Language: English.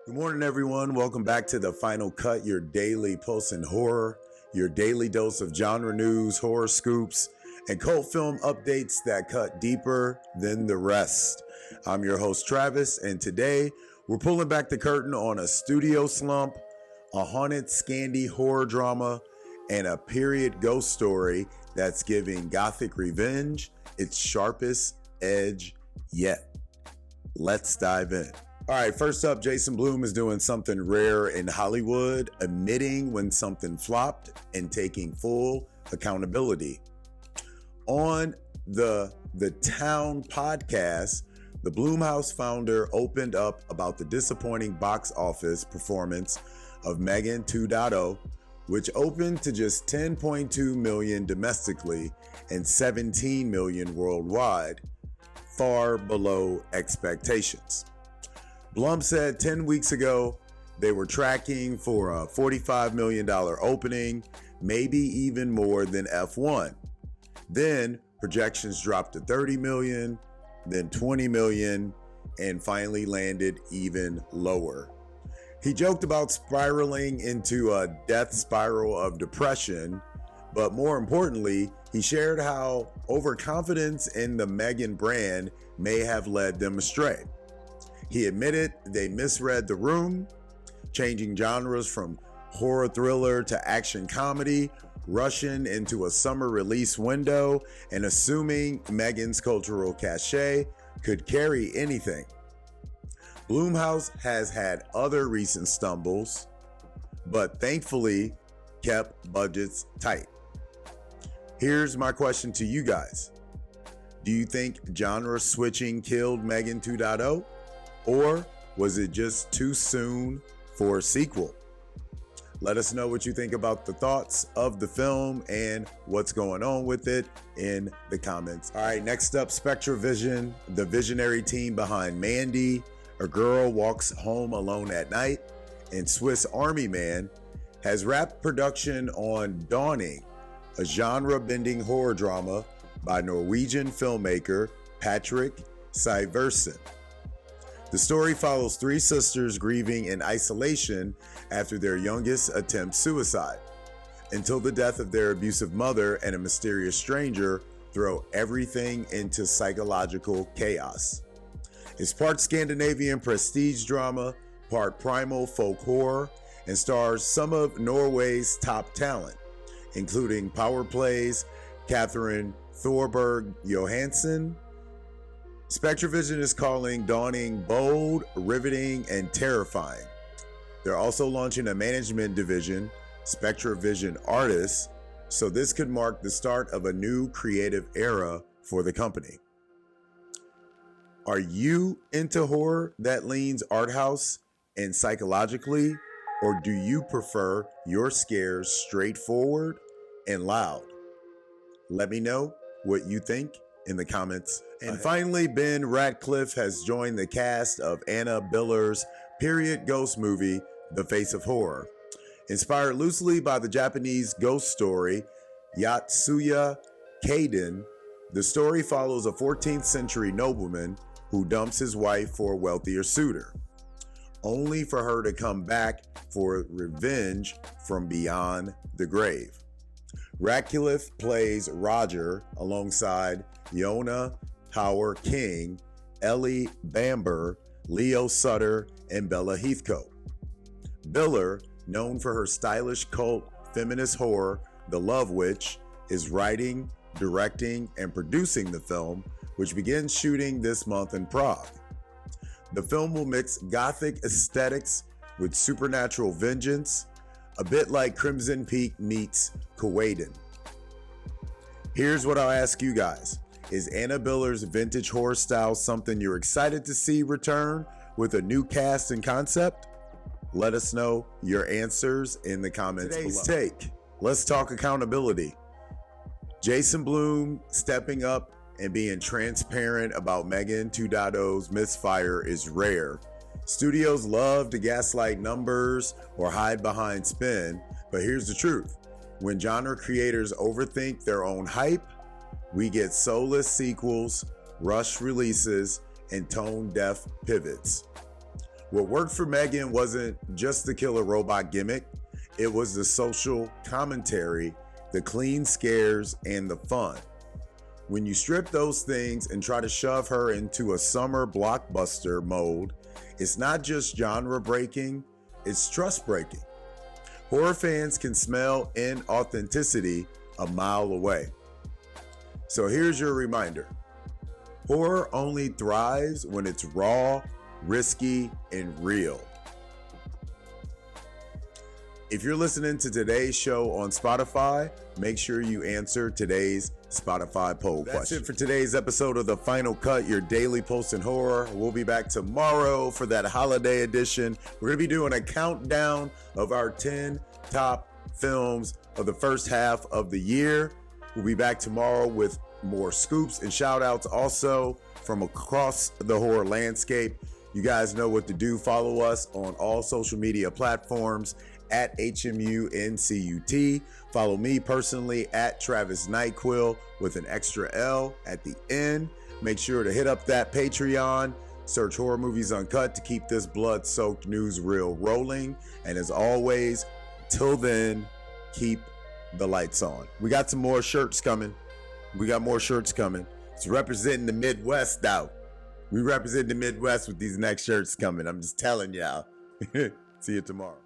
Good morning, everyone. Welcome back to The Final Cut, your daily pulse in horror, your daily dose of genre news, horror scoops, and cult film updates that cut deeper than the rest. I'm your host, Travis, and today we're pulling back the curtain on a studio slump, a haunted Scandi horror drama, and a period ghost story that's giving Gothic revenge its sharpest edge yet. Let's dive in. All right, first up, Jason Blum is doing something rare in Hollywood, admitting when something flopped and taking full accountability. On the Town podcast, the Blumhouse founder opened up about the disappointing box office performance of M3GAN 2.0, which opened to just 10.2 million domestically and 17 million worldwide, far below expectations. Blum said 10 weeks ago they were tracking for a $45 million opening, maybe even more than F1. Then projections dropped to 30 million, then 20 million, and finally landed even lower. He joked about spiraling into a death spiral of depression, but more importantly, he shared how overconfidence in the M3GAN brand may have led them astray. He admitted they misread the room, changing genres from horror thriller to action comedy, rushing into a summer release window, and assuming M3GAN's cultural cachet could carry anything. Blumhouse has had other recent stumbles, but thankfully kept budgets tight. Here's my question to you guys. Do you think genre switching killed M3GAN 2.0? Or was it just too soon for a sequel? Let us know what you think about the thoughts of the film and what's going on with it in the comments. All right, next up, SpectreVision, the visionary team behind Mandy, A Girl Walks Home Alone at Night, and Swiss Army Man, has wrapped production on Dawning, a genre-bending horror drama by Norwegian filmmaker Patrick Syversen. The story follows three sisters grieving in isolation after their youngest attempts suicide, until the death of their abusive mother and a mysterious stranger throw everything into psychological chaos. It's part Scandinavian prestige drama, part primal folk horror, and stars some of Norway's top talent, including power plays Catherine Thorberg Johansson. SpectreVision is calling Dawning bold, riveting, and terrifying. They're also launching a management division, SpectreVision Artists, so this could mark the start of a new creative era for the company. Are you into horror that leans art house and psychologically, or do you prefer your scares straightforward and loud? Let me know what you think in the comments. And finally, Ben Ratcliffe has joined the cast of Anna Biller's period ghost movie, The Face of Horror. Inspired loosely by the Japanese ghost story Yatsuya Kaiden, the story follows a 14th century nobleman who dumps his wife for a wealthier suitor, only for her to come back for revenge from beyond the grave. Ratcliffe plays Roger alongside Yona Howard King, Ellie Bamber, Leo Sutter, and Bella Heathcote. Biller, known for her stylish cult feminist horror, The Love Witch, is writing, directing, and producing the film, which begins shooting this month in Prague. The film will mix Gothic aesthetics with supernatural vengeance, a bit like Crimson Peak meets Kuwaitan. Here's what I'll ask you guys. Is Anna Biller's vintage horror style something you're excited to see return with a new cast and concept? Let us know your answers in the comments below. Today's take. Let's talk accountability. Jason Blum stepping up and being transparent about M3GAN 2.0's misfire is rare. Studios love to gaslight numbers or hide behind spin, but here's the truth. When genre creators overthink their own hype, we get soulless sequels, rushed releases, and tone-deaf pivots. What worked for M3GAN wasn't just the killer robot gimmick, it was the social commentary, the clean scares, and the fun. When you strip those things and try to shove her into a summer blockbuster mode, it's not just genre breaking, it's trust breaking. Horror fans can smell inauthenticity a mile away. So here's your reminder. Horror only thrives when it's raw, risky, and real. If you're listening to today's show on Spotify, make sure you answer today's Spotify poll question. That's it for today's episode of The Final Cut, your daily post in horror. We'll be back tomorrow for that holiday edition. We're going to be doing a countdown of our 10 top films of the first half of the year. We'll be back tomorrow with more scoops and shout outs also from across the horror landscape. You guys know what to do. Follow us on all social media platforms at HMUNCUT. Follow me personally at Travis Nyquil with an extra L at the end. Make sure to hit up that Patreon. Search Horror Movies Uncut to keep this blood-soaked newsreel rolling. And as always, till then, keep the lights on. We got some more shirts coming. It's representing the Midwest out. We represent the Midwest with these next shirts coming. I'm just telling y'all. See you tomorrow.